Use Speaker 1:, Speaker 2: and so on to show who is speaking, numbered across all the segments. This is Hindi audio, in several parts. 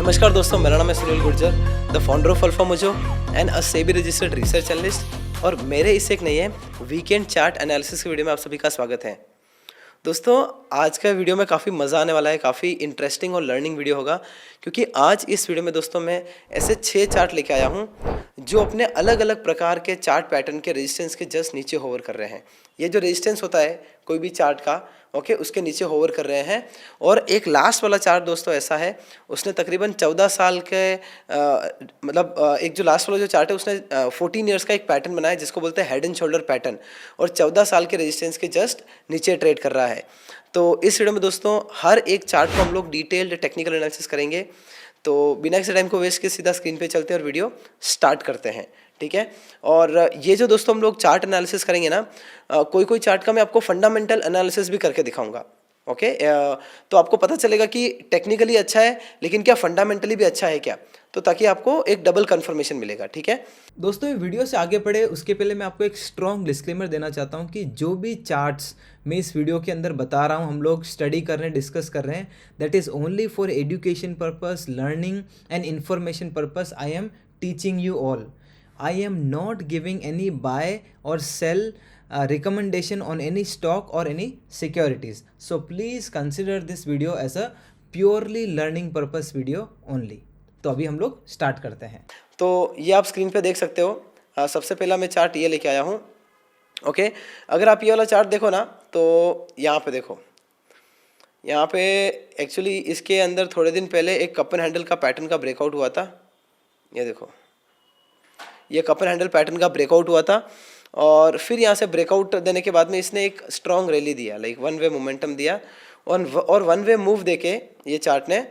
Speaker 1: नमस्कार दोस्तों, मेरा नाम है Sunil Gurjar, the founder of alpha mojo and a SEBI registered research analyst. और मेरे इस एक नए वीकेंड चार्ट एनालिसिस की वीडियो में आप सभी का स्वागत है। दोस्तों, आज का वीडियो में काफ़ी मज़ा आने वाला है, काफ़ी इंटरेस्टिंग और लर्निंग वीडियो होगा, क्योंकि आज इस वीडियो में दोस्तों मैं ऐसे 6 चार्ट लेके आया हूँ जो अपने अलग अलग प्रकार के चार्ट पैटर्न के रेजिस्टेंस के जस्ट नीचे होवर कर रहे हैं। ये जो रेजिस्टेंस होता है कोई भी चार्ट का, ओके, उसके नीचे होवर कर रहे हैं। और एक लास्ट वाला चार्ट दोस्तों ऐसा है, उसने तकरीबन 14 साल के एक जो लास्ट वाला जो चार्ट है उसने 14 ईयर्स का एक पैटर्न बनाया जिसको बोलते हैं हेड एंड शोल्डर पैटर्न, और 14 साल के रेजिस्टेंस के जस्ट नीचे ट्रेड कर रहा है। तो इस वीडियो में दोस्तों हर एक चार्ट को हम लोग डिटेल्ड टेक्निकल एनालिसिस करेंगे। तो बिना किसी टाइम को वेस्ट के सीधा स्क्रीन पे चलते हैं और वीडियो स्टार्ट करते हैं, ठीक है। और ये जो दोस्तों हम लोग चार्ट एनालिसिस करेंगे ना, कोई कोई चार्ट का मैं आपको फंडामेंटल एनालिसिस भी करके दिखाऊंगा, ओके। तो आपको पता चलेगा कि टेक्निकली अच्छा है लेकिन क्या फंडामेंटली भी अच्छा है क्या, तो ताकि आपको एक डबल कंफर्मेशन मिलेगा, ठीक है।
Speaker 2: दोस्तों, ये वीडियो से आगे बढ़े उसके पहले मैं आपको एक स्ट्रॉन्ग डिस्क्लेमर देना चाहता हूँ कि जो भी चार्ट्स मैं इस वीडियो के अंदर बता रहा हूँ, हम लोग स्टडी कर रहे हैं, डिस्कस कर रहे हैं, that is only for education purpose, learning and information purpose. I am teaching you all. I am not giving any buy or sell recommendation on any stock or any securities. So please consider this video as a purely learning purpose video only. तो अभी हम लोग स्टार्ट करते हैं।
Speaker 1: तो ये आप स्क्रीन पे देख सकते हो। सबसे पहला मैं चार्ट ये लेके आया हूँ, ओके। अगर आप ये वाला चार्ट देखो ना, तो यहाँ पे देखो, यहाँ पे एक्चुअली इसके अंदर थोड़े दिन पहले एक कप एंड हैंडल का पैटर्न का ब्रेकआउट हुआ था। ये देखो, ये कप एंड हैंडल पैटर्न का ब्रेकआउट हुआ था, और फिर यहाँ से ब्रेकआउट देने के बाद में इसने एक स्ट्रॉन्ग रैली दिया, लाइक वन वे मोमेंटम दिया, और वन वे मूव देके ये चार्ट ने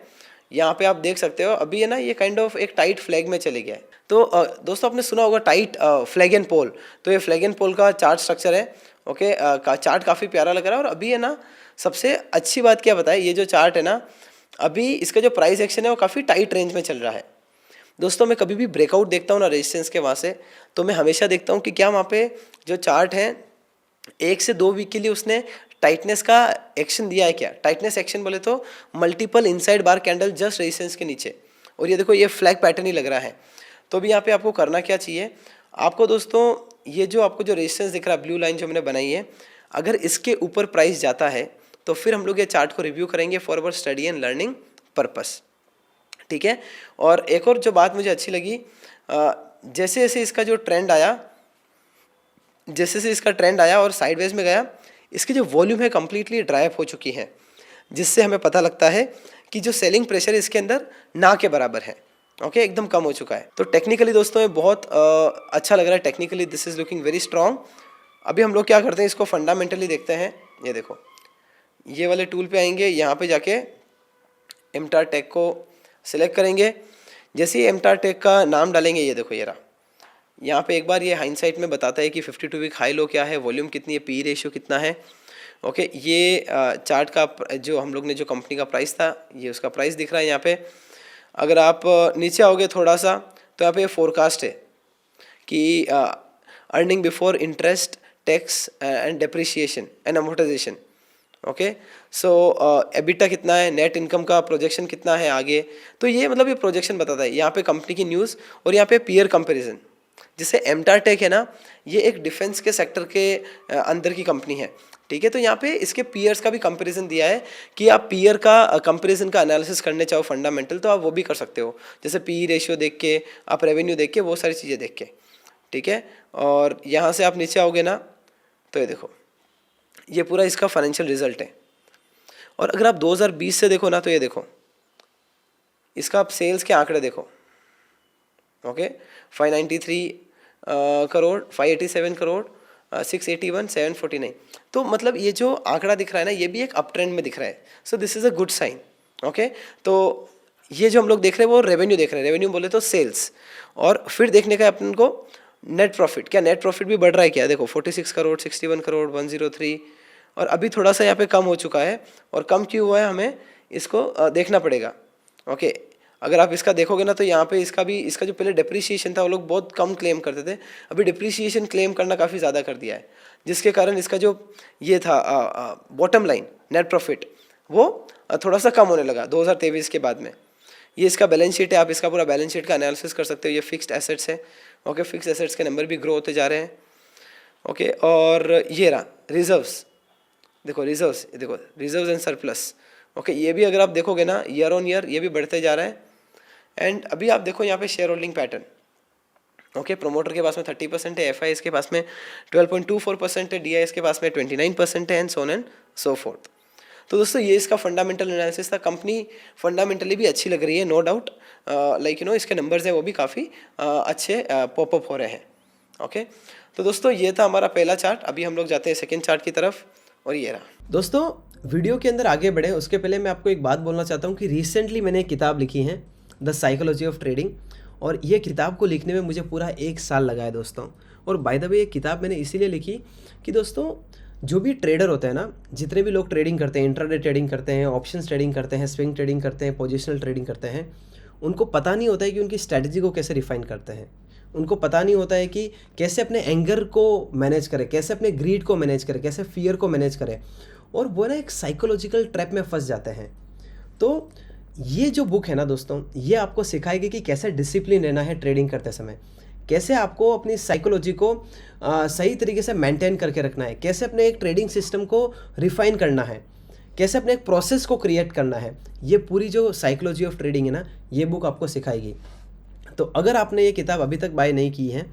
Speaker 1: यहाँ पे आप देख सकते हो अभी है ना, ये काइंड ऑफ एक टाइट फ्लैग में चले गया है। तो दोस्तों आपने सुना होगा टाइट फ्लैग एंड पोल, तो ये फ्लैग एंड पोल का चार्ट स्ट्रक्चर है, ओके। चार्ट काफ़ी प्यारा लग रहा है। और अभी है ना, सबसे अच्छी बात क्या बताए, ये जो चार्ट है ना, अभी इसका जो प्राइस एक्शन है वो काफ़ी टाइट रेंज में चल रहा है। दोस्तों, मैं कभी भी ब्रेकआउट देखता हूँ ना रेजिस्टेंस के वहाँ से, तो मैं हमेशा देखता हूँ कि क्या वहाँ पे जो चार्ट है 1 से 2 वीक के लिए उसने टाइटनेस का एक्शन दिया है क्या। टाइटनेस एक्शन बोले तो मल्टीपल इनसाइड बार कैंडल जस्ट रेजिस्टेंस के नीचे, और ये देखो ये फ्लैग पैटर्न ही लग रहा है। तो अभी यहाँ पे आपको करना क्या चाहिए, आपको दोस्तों ये जो आपको जो रेजिस्टेंस दिख रहा है, ब्लू लाइन जो मैंने बनाई है, अगर इसके ऊपर प्राइस जाता है तो फिर हम लोग ये चार्ट को रिव्यू करेंगे for our study and learning purpose, ठीक है। और एक और जो बात मुझे अच्छी लगी, जैसे जैसे इसका जो ट्रेंड आया, जैसे जैसे इसका ट्रेंड आया और साइडवेज में गया, इसकी जो वॉल्यूम है कंप्लीटली ड्राई अप हो चुकी है, जिससे हमें पता लगता है कि जो सेलिंग प्रेशर इसके अंदर ना के बराबर है, ओके, एकदम कम हो चुका है। तो टेक्निकली दोस्तों ये बहुत अच्छा लग रहा है, technically this is looking very strong. अभी हम लोग क्या करते हैं, इसको फंडामेंटली देखते हैं। ये देखो, ये वाले टूल पे आएंगे, यहाँ पे जाके एमटार टेक को सिलेक्ट करेंगे। जैसे ही एमटार टेक का नाम डालेंगे, ये देखो ये रहा, यहाँ पे एक बार ये हाइंडसाइट में बताता है कि 52 वीक हाई लो क्या है, वॉल्यूम कितनी है, पी रेशियो कितना है, ओके। ये चार्ट का जो हम लोग ने जो कंपनी का प्राइस था, ये उसका प्राइस दिख रहा है यहाँ पे। अगर आप नीचे आओगे थोड़ा सा, तो यहाँ पे फोरकास्ट है कि earning before interest tax and depreciation and amortisation, okay. So EBITDA कितना है, नेट इनकम का प्रोजेक्शन कितना है आगे, तो ये मतलब ये प्रोजेक्शन बताता है। यहाँ पे कंपनी की न्यूज़, और यहाँ पे पीयर कंपैरिजन। जैसे एमटार टेक है ना, ये एक डिफेंस के सेक्टर के अंदर की कंपनी है, ठीक है। तो यहाँ पे इसके पीयर्स का भी कंपैरिजन दिया है कि आप पीयर का कंपैरिजन का एनालिसिस करने चाहो फंडामेंटल, तो आप वो भी कर सकते हो, जैसे पी रेशियो देख के, आप रेवेन्यू देख के, वो सारी चीज़ें देख के, ठीक है। और यहाँ से आप नीचे आओगे ना, तो ये देखो, ये पूरा इसका फाइनेंशियल रिजल्ट है। और अगर आप 2020 से देखो ना, तो ये देखो इसका आप सेल्स के आंकड़े देखो, ओके। 593 करोड़, 587 करोड़, 681, 749। तो मतलब ये जो आंकड़ा दिख रहा है ना, ये भी एक अप ट्रेंड में दिख रहा है। So this is a good sign, okay. तो ये जो हम लोग देख रहे हैं वो रेवेन्यू देख रहे हैं, रेवेन्यू बोले तो सेल्स। और फिर देखने का अपन को नेट प्रॉफिट, क्या नेट प्रॉफिट भी बढ़ रहा है क्या, देखो 46 करोड़, 61 करोड़, 103, और अभी थोड़ा सा यहाँ पे कम हो चुका है। और कम क्यों हुआ है हमें इसको देखना पड़ेगा, ओके। अगर आप इसका देखोगे ना, तो यहाँ पे इसका जो पहले डिप्रिसिएशन था वो लोग बहुत कम क्लेम करते थे, अभी डिप्रिसिएशन क्लेम करना काफ़ी ज़्यादा कर दिया है, जिसके कारण इसका जो ये था बॉटम लाइन नेट प्रॉफिट, वो थोड़ा सा कम होने लगा 2023 के बाद में। ये इसका बैलेंस शीट है, आप इसका पूरा बैलेंस शीट का एनालिसिस कर सकते हो। ये फिक्स्ड एसेट्स है, ओके, फिक्स्ड एसेट्स के नंबर भी ग्रो होते जा रहे हैं, ओके। और ये रहा रिजर्व्स, देखो रिजर्व्स, देखो रिजर्व्स एंड सरप्लस, ओके, ये भी अगर आप देखोगे ना ईयर ऑन ईयर ये भी बढ़ते जा रहा है। एंड अभी आप देखो यहाँ पे share holding pattern, okay, promoter के पास में 30% है, एफआईएस के पास में 12.24% है, डीआईएस के पास में 29% है, and so on and so fourth. तो दोस्तों ये इसका फंडामेंटल एनालिसिस था। कंपनी फंडामेंटली भी अच्छी लग रही है, नो डाउट, लाइक इसके नंबर्स हैं वो भी काफ़ी अच्छे पॉपअप हो रहे हैं, ओके। तो दोस्तों ये था हमारा पहला चार्ट। अभी हम लोग जाते हैं सेकेंड चार्ट की तरफ, और ये रहा।
Speaker 2: दोस्तों वीडियो के अंदर आगे बढ़े उसके पहले मैं आपको एक बात बोलना चाहता हूँ कि रिसेंटली मैंने एक किताब लिखी है, द साइकोलॉजी ऑफ ट्रेडिंग, और ये किताब को लिखने में मुझे पूरा 1 साल लगा है दोस्तों। और बाय द वे ये किताब मैंने इसीलिए लिखी कि दोस्तों जो भी ट्रेडर होते हैं ना, जितने भी लोग ट्रेडिंग करते हैं, इंट्राडे ट्रेडिंग करते हैं, ऑप्शंस ट्रेडिंग करते हैं, स्विंग ट्रेडिंग करते हैं, पोजिशनल ट्रेडिंग करते हैं, उनको पता नहीं होता है कि उनकी स्ट्रैटेजी को कैसे रिफाइन करते हैं। उनको पता नहीं होता है कि कैसे अपने एंगर को मैनेज करें, कैसे अपने ग्रीड को मैनेज करें, कैसे फियर को मैनेज करें, और वो ना एक साइकोलॉजिकल ट्रैप में फंस जाते हैं। तो ये जो बुक है ना दोस्तों, ये आपको सिखाएगी कि कैसे डिसिप्लिन रहना है ट्रेडिंग करते समय, कैसे आपको अपनी साइकोलॉजी को सही तरीके से मेंटेन करके रखना है, कैसे अपने एक ट्रेडिंग सिस्टम को रिफाइन करना है, कैसे अपने एक प्रोसेस को क्रिएट करना है। ये पूरी जो साइकोलॉजी ऑफ ट्रेडिंग है ना, ये बुक आपको सिखाएगी। तो अगर आपने ये किताब अभी तक बाय नहीं की है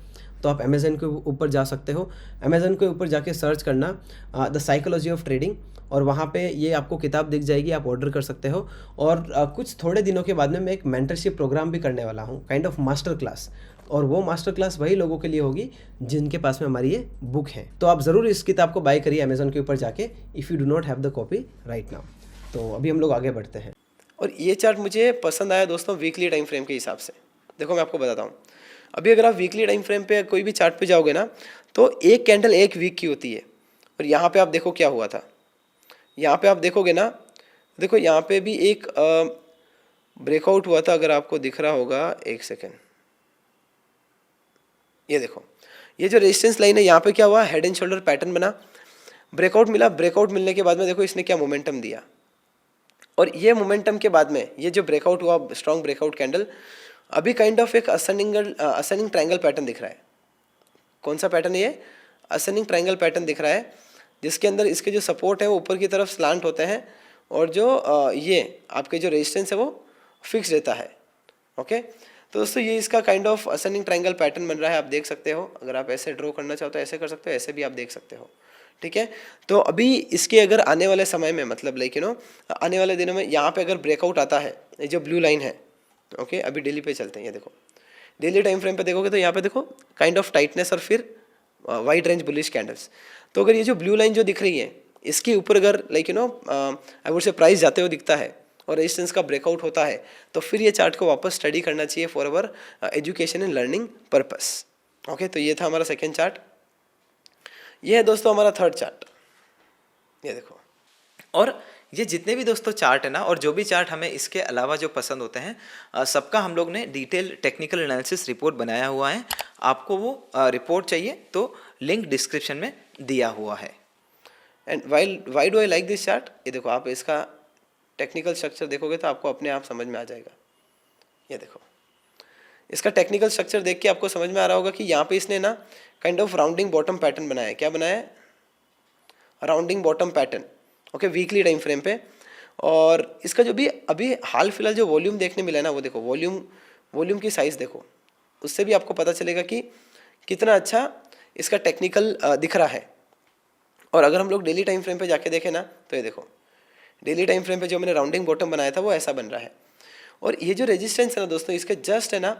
Speaker 2: तो आप अमेज़न के ऊपर जा सकते हो। अमेज़न के ऊपर जाके सर्च करना द साइकोलॉजी ऑफ ट्रेडिंग, और वहाँ पे ये आपको किताब दिख जाएगी, आप ऑर्डर कर सकते हो। और कुछ थोड़े दिनों के बाद में मैं एक मेंटरशिप प्रोग्राम भी करने वाला हूँ, काइंड ऑफ मास्टर क्लास, और वो मास्टर क्लास वही लोगों के लिए होगी जिनके पास में हमारी ये बुक है। तो आप ज़रूर इस किताब को बाय करिए अमेज़न के ऊपर जाके, if you do not have the copy right now. तो अभी हम लोग आगे बढ़ते हैं।
Speaker 1: और ये चार्ट मुझे पसंद आया दोस्तों वीकली टाइम फ्रेम के हिसाब से। देखो मैं आपको बताता हूँ, अभी अगर आप वीकली टाइम फ्रेम पे कोई भी चार्ट पे जाओगे ना, तो एक कैंडल एक वीक की होती है। और यहाँ पे आप देखो क्या हुआ था, यहाँ पे आप देखोगे ना, देखो यहाँ पे भी एक ब्रेकआउट हुआ था, अगर आपको दिख रहा होगा, एक सेकेंड, ये देखो, ये जो रेजिस्टेंस लाइन है यहाँ पे क्या हुआ, हेड एंड शोल्डर पैटर्न बना, ब्रेकआउट मिला। ब्रेकआउट मिलने के बाद में देखो इसने क्या मोमेंटम दिया, और ये मोमेंटम के बाद में ये जो ब्रेकआउट हुआ, स्ट्रॉन्ग ब्रेकआउट कैंडल, अभी काइंड ऑफ एक असेंडिंग ट्रायंगल पैटर्न दिख रहा है। कौन सा पैटर्न है ये? असेंडिंग ट्रायंगल पैटर्न दिख रहा है, जिसके अंदर इसके जो सपोर्ट है वो ऊपर की तरफ स्लांट होते हैं, और जो ये आपके जो रेजिस्टेंस है वो फिक्स रहता है, ओके। तो दोस्तों ये इसका kind of ascending triangle pattern बन रहा है, आप देख सकते हो। अगर आप ऐसे ड्रॉ करना चाहो तो ऐसे कर सकते हो, ऐसे भी आप देख सकते हो, ठीक है। तो अभी इसके अगर आने वाले समय में, मतलब लाइक आने वाले दिनों में यहाँ पे अगर ब्रेकआउट आता है, ये जो ब्लू लाइन है, ओके, अभी डेली पे चलते हैं, ये देखो डेली टाइम फ्रेम पे देखोगे तो यहाँ पे देखो काइंड ऑफ टाइटनेस और फिर वाइड रेंज बुलिश कैंडल्स। तो अगर ये जो ब्लू लाइन जो दिख रही है, इसके ऊपर अगर like I would say price जाते हुए दिखता है और रेजिस्टेंस का ब्रेकआउट होता है, तो फिर ये चार्ट को वापस स्टडी करना चाहिए for our education and learning purpose, okay. तो ये था हमारा सेकेंड चार्ट। ये है दोस्तों हमारा थर्ड चार्ट, ये देखो।
Speaker 2: और ये जितने भी दोस्तों चार्ट है ना, और जो भी चार्ट हमें इसके अलावा जो पसंद होते हैं, सबका हम लोग ने डिटेल टेक्निकल एनालिसिस रिपोर्ट बनाया हुआ है। आपको वो रिपोर्ट चाहिए तो लिंक डिस्क्रिप्शन में दिया हुआ है।
Speaker 1: And why do I like this chart, ये देखो, आप इसका टेक्निकल स्ट्रक्चर देखोगे तो आपको अपने आप समझ में आ जाएगा। ये देखो, इसका टेक्निकल स्ट्रक्चर देख के आपको समझ में आ रहा होगा कि यहाँ पे इसने ना kind of rounding bottom pattern बनाया है। क्या बनाया है? Rounding bottom pattern, okay, weekly time frame पे। और इसका जो भी अभी हाल फिलहाल जो वॉल्यूम देखने मिला है ना, वो देखो, वॉल्यूम की साइज़ देखो, उससे भी आपको पता चलेगा कि कितना अच्छा इसका टेक्निकल दिख रहा है। और अगर हम लोग डेली टाइम फ्रेम पे जाके देखें ना, तो ये देखो, डेली टाइम फ्रेम पे जो मैंने राउंडिंग बॉटम बनाया था वो ऐसा बन रहा है। और ये जो रेजिस्टेंस है ना दोस्तों, इसके जस्ट है ना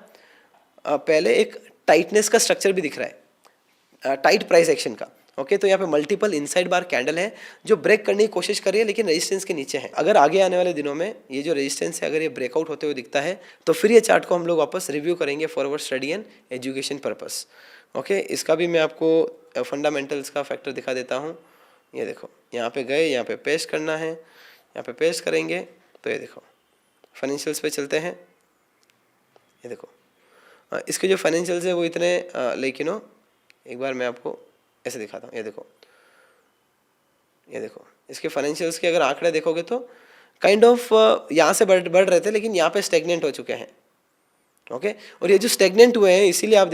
Speaker 1: पहले एक टाइटनेस का स्ट्रक्चर भी दिख रहा है, टाइट प्राइस एक्शन का, ओके। तो यहाँ पे मल्टीपल इनसाइड बार कैंडल है जो ब्रेक करने की कोशिश कर रही है, लेकिन रेजिस्टेंस के नीचे है। अगर आगे आने वाले दिनों में ये जो रेजिस्टेंस है, अगर ये ब्रेकआउट होते हुए दिखता है, तो फिर ये चार्ट को हम लोग वापस रिव्यू करेंगे for our study and education purpose, okay. इसका भी मैं आपको फंडामेंटल्स का फैक्टर दिखा देता हूँ। ये देखो, यहाँ पे गए, यहाँ पे पेस्ट करना है, यहाँ पे पेस्ट करेंगे, तो ये देखो फाइनेंशियल्स पे चलते हैं। ये देखो, इसके जो फाइनेंशियल्स है वो इतने लाइक एक बार मैं आपको ऐसे दिखाता हूँ। ये देखो, इसके फाइनेंशियल्स के अगर आंकड़े देखोगे तो काइंड ऑफ यहाँ से बढ़ रहे थे, लेकिन यहाँ पे स्टेगनेंट हो चुके हैं। ओके, और ये जो स्टेगनेंट हुए हैं, इसीलिए आप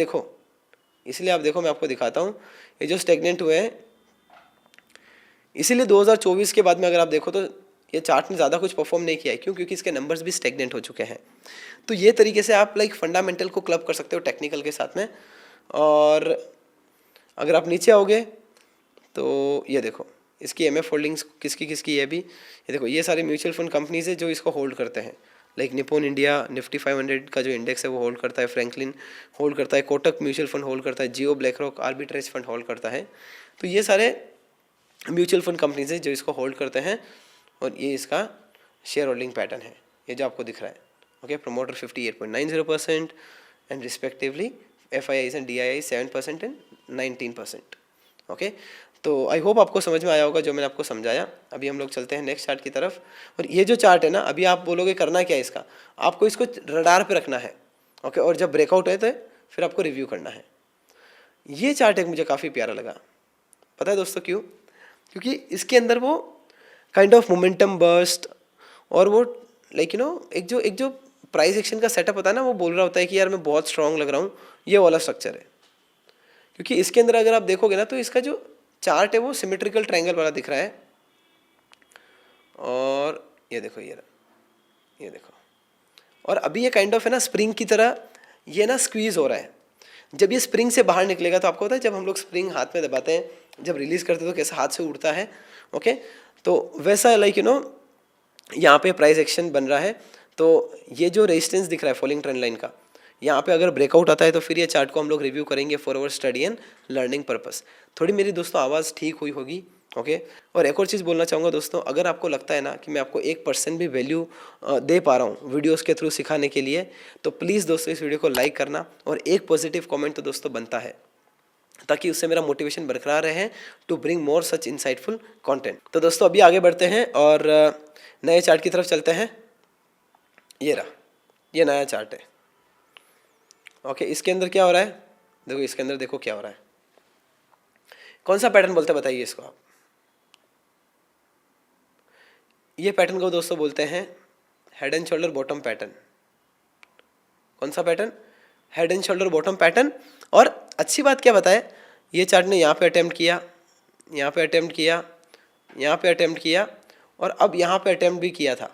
Speaker 1: देखो मैं आपको दिखाता हूँ, ये जो स्टेगनेंट हुए हैं, इसीलिए 2024 के बाद में अगर आप देखो तो ये चार्ट ने ज़्यादा कुछ परफॉर्म नहीं किया है। क्यों? क्योंकि इसके नंबर्स भी स्टेगनेंट हो चुके हैं। तो ये तरीके से आप लाइक फंडामेंटल को क्लब कर सकते हो टेक्निकल के साथ में। और अगर आप नीचे आओगे तो ये देखो इसकी एमएफ होल्डिंग्स किसकी किसकी है अभी, ये देखो ये सारी म्यूचुअल फंड कंपनीज है जो इसको होल्ड करते हैं। लाइक निप्पॉन इंडिया निफ्टी 500 का जो इंडेक्स है वो होल्ड करता है, फ्रैंकलिन होल्ड करता है, कोटक म्यूचुअल फंड होल्ड करता है, जियो ब्लैकरॉक आर्बिट्रेज फंड होल्ड करता है। तो ये सारे म्यूचुअल फंड कंपनीज है जो इसको होल्ड करते हैं, और ये इसका शेयर होल्डिंग पैटर्न है, ये जो आपको दिख रहा है। Okay, promoter 58.90% and respectively FIIs and DIIs 7% and 19%। Okay, तो आई होप आपको समझ में आया होगा जो मैंने आपको समझाया। अभी हम लोग चलते हैं नेक्स्ट चार्ट की तरफ। और ये जो चार्ट है ना, अभी आप बोलोगे करना क्या है इसका, आपको इसको रडार पे रखना है। ओके, और जब ब्रेकआउट है तो फिर आपको रिव्यू करना है। ये चार्ट एक मुझे काफ़ी प्यारा लगा, पता है दोस्तों क्यों? क्योंकि इसके अंदर वो काइंड ऑफ मोमेंटम बर्स्ट और वो लाइक एक जो प्राइस एक्शन का सेटअप होता है ना, वो बोल रहा होता है कि यार मैं बहुत स्ट्रांग लग रहा हूँ, ये वाला स्ट्रक्चर है। क्योंकि इसके अंदर अगर आप देखोगे ना तो इसका जो चार्ट है वो सिमेट्रिकल ट्रायंगल वाला दिख रहा है। और ये देखो ये देखो, और अभी ये काइंड ऑफ है ना स्प्रिंग की तरह ये ना स्क्वीज हो रहा है। जब ये स्प्रिंग से बाहर निकलेगा तो आपको पता है जब हम लोग स्प्रिंग हाथ में दबाते हैं, जब रिलीज करते हैं तो कैसा हाथ से उड़ता है। ओके, तो वैसा लाइक यहाँ पे प्राइस एक्शन बन रहा है। तो ये जो रेजिस्टेंस दिख रहा है फॉलिंग ट्रेंड लाइन का, यहाँ पे अगर ब्रेकआउट आता है तो फिर ये चार्ट को हम लोग रिव्यू करेंगे for our study and learning purpose. थोड़ी मेरी दोस्तों आवाज़ ठीक हुई होगी। ओके, और एक और चीज़ बोलना चाहूँगा दोस्तों, अगर आपको लगता है ना कि मैं आपको 1% भी वैल्यू दे पा रहा हूँ वीडियोस के थ्रू सिखाने के लिए, तो प्लीज़ दोस्तों इस वीडियो को लाइक करना और एक पॉजिटिव कमेंट तो दोस्तों बनता है, ताकि उससे मेरा मोटिवेशन बरकरार रहे to bring more such insightful content. तो दोस्तों अभी आगे बढ़ते हैं और नए चार्ट की तरफ चलते हैं। ये रहा, ये नया चार्ट है। ओके, इसके अंदर क्या हो रहा है, देखो इसके अंदर देखो क्या हो रहा है। कौन सा पैटर्न बोलते हैं बताइए इसको आप? ये पैटर्न को दोस्तों बोलते हैं head and shoulder bottom pattern. कौन सा pattern? Head and shoulder bottom pattern. और अच्छी बात क्या बताए, ये चार्ट ने यहाँ पे अटेम्प्ट किया, यहाँ पे अटेम्प्ट किया, यहाँ पे अटेम्प्ट किया, और अब यहाँ पे अटेम्प्ट भी किया था,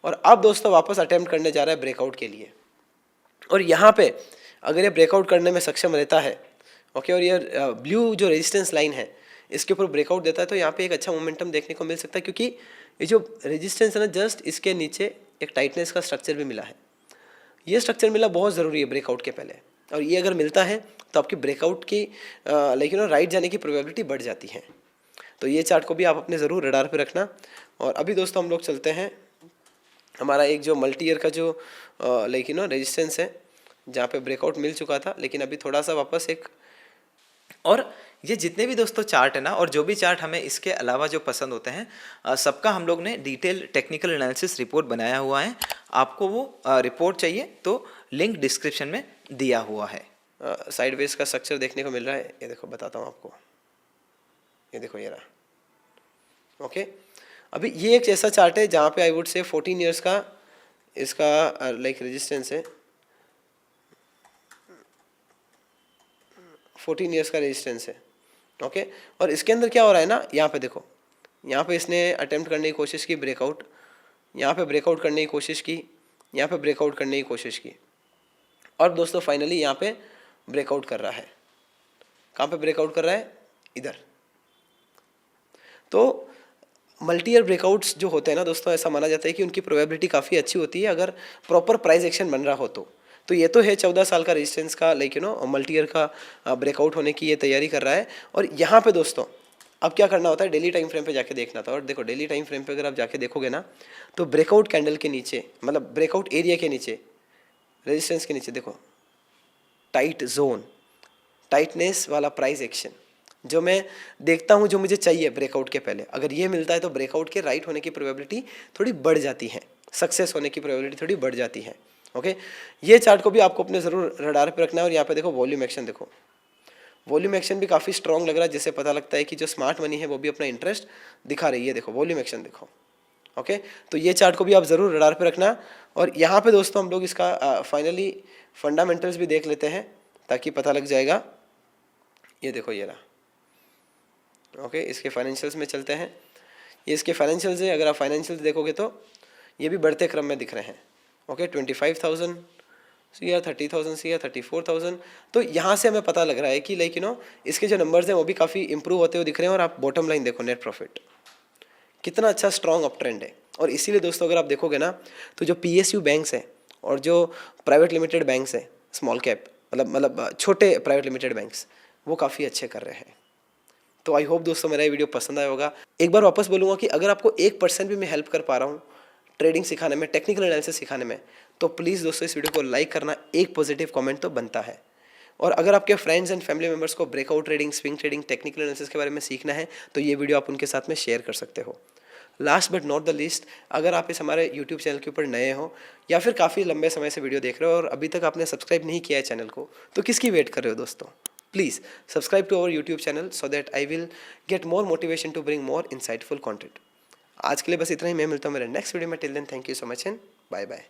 Speaker 1: और अब दोस्तों वापस अटेम्प्ट करने जा रहा है ब्रेकआउट के लिए। और यहाँ पे अगर ये ब्रेकआउट करने में सक्षम रहता है, ओके, और ये ब्लू जो रेजिस्टेंस लाइन है इसके ऊपर ब्रेकआउट देता है, तो यहाँ पे एक अच्छा मोमेंटम देखने को मिल सकता है। क्योंकि ये जो रेजिस्टेंस है ना, जस्ट इसके नीचे एक टाइटनेस का स्ट्रक्चर भी मिला है। ये स्ट्रक्चर मिला बहुत ज़रूरी है ब्रेकआउट के पहले, और ये अगर मिलता है तो आपकी ब्रेकआउट की लाइक राइट जाने की प्रोबेबिलिटी बढ़ जाती है। तो ये चार्ट को भी आप अपने ज़रूर रडार पे रखना। और अभी दोस्तों हम लोग चलते हैं, हमारा एक जो मल्टी ईयर का जो लाइक रेजिस्टेंस है, जहाँ पे ब्रेकआउट मिल चुका था, लेकिन अभी थोड़ा सा वापस एक। और ये जितने भी दोस्तों चार्ट है ना, और जो भी चार्ट हमें इसके अलावा जो पसंद होते हैं, सबका हम लोग ने डिटेल टेक्निकल एनालिसिस रिपोर्ट बनाया हुआ है। आपको वो रिपोर्ट चाहिए तो लिंक डिस्क्रिप्शन में दिया हुआ है। साइडवेज का स्ट्रक्चर देखने को मिल रहा है, ये देखो बताता हूँ आपको, ये देखो ये रहा। ओके, अभी ये एक ऐसा चार्ट है जहाँ पे आई वुड से 14 ईयर्स का इसका लाइक रेजिस्टेंस है, 14 ईयर्स का रेजिस्टेंस है। ओके, और इसके अंदर क्या हो रहा है ना, यहाँ पे देखो, यहाँ पे इसने अटेम्प्ट करने की कोशिश की ब्रेकआउट, यहाँ पे ब्रेकआउट करने की कोशिश की, यहाँ पे ब्रेकआउट करने की कोशिश की, और दोस्तों फाइनली यहाँ पे ब्रेकआउट कर रहा है। कहाँ पे ब्रेकआउट कर रहा है? इधर। तो मल्टी ईयर ब्रेकआउट्स जो होते हैं ना दोस्तों, ऐसा माना जाता है कि उनकी प्रोबेबिलिटी काफ़ी अच्छी होती है अगर प्रॉपर प्राइस एक्शन बन रहा हो तो ये तो है 14 साल का रेजिस्टेंस का लाइक मल्टी ईयर का ब्रेकआउट होने की ये तैयारी कर रहा है। और यहाँ पे दोस्तों अब क्या करना होता है, डेली टाइम फ्रेम पे जाके देखना था। और देखो डेली टाइम फ्रेम पे अगर आप जाके देखोगे ना, तो ब्रेकआउट कैंडल के नीचे, मतलब ब्रेकआउट एरिया के नीचे, रेजिस्टेंस के नीचे देखो टाइट जोन, टाइटनेस वाला प्राइस एक्शन जो मैं देखता हूँ, जो मुझे चाहिए ब्रेकआउट के पहले, अगर ये मिलता है तो ब्रेकआउट के राइट होने की प्रोबेबिलिटी थोड़ी बढ़ जाती है, सक्सेस होने की प्रोबेबिलिटी थोड़ी बढ़ जाती है। ओके, ये चार्ट को भी आपको अपने ज़रूर रडार पे रखना है। और यहाँ पे देखो वॉल्यूम एक्शन, देखो वॉल्यूम एक्शन भी काफ़ी स्ट्रॉन्ग लग रहा है, जिससे पता लगता है कि जो स्मार्ट मनी है वो भी अपना इंटरेस्ट दिखा रही है। देखो वॉल्यूम एक्शन देखो, ओके, तो ये चार्ट को भी आप ज़रूर रडार पे रखना। और यहाँ पे दोस्तों हम लोग इसका फाइनली फंडामेंटल्स भी देख लेते हैं ताकि पता लग जाएगा। ये देखो ये रहा। ओके, इसके फाइनेंशियल्स में चलते हैं। ये इसके फाइनेंशियल्स है, अगर आप फाइनेंशियल्स देखोगे तो ये भी बढ़ते क्रम में दिख रहे हैं। Okay, 25,000 CR, 30,000 CR, 34,000। तो यहाँ से हमें पता लग रहा है कि लाइक इसके जो नंबर्स हैं वो भी काफ़ी इंप्रूव होते हुए दिख रहे हैं। और आप बॉटम लाइन देखो, नेट प्रॉफिट कितना अच्छा स्ट्रॉन्ग अप ट्रेंड है। और इसीलिए दोस्तों अगर आप देखोगे ना तो जो PSU बैंक्स हैं और जो प्राइवेट लिमिटेड बैंक्स हैं, स्मॉल कैप मतलब छोटे प्राइवेट लिमिटेड बैंक्स, वो काफ़ी अच्छे कर रहे हैं। तो आई होप दोस्तों मेरा ये वीडियो पसंद आया होगा। एक बार वापस बोलूँगा कि अगर आपको 1% भी मैं हेल्प कर पा रहा हूँ ट्रेडिंग सिखाने में, टेक्निकल एनालिसिस सिखाने में, तो प्लीज़ दोस्तों इस वीडियो को लाइक करना, एक पॉजिटिव कमेंट तो बनता है। और अगर आपके फ्रेंड्स एंड फैमिली मेम्बर्स को breakout trading, swing trading, technical analysis के बारे में सीखना है तो ये वीडियो आप उनके साथ में शेयर कर सकते हो। Last but not the least, अगर आप इस हमारे यूट्यूब चैनल के ऊपर नए हो या फिर काफ़ी लंबे समय से वीडियो देख रहे हो और अभी तक आपने सब्सक्राइब नहीं किया है चैनल को, तो किसकी वेट कर रहे हो दोस्तों? Please subscribe to our YouTube channel so that I will get more motivation to bring more insightful content. आज के लिए बस इतना ही। मैं मिलता हूँ मेरे नेक्स्ट वीडियो में। Till then thank you so much and bye bye.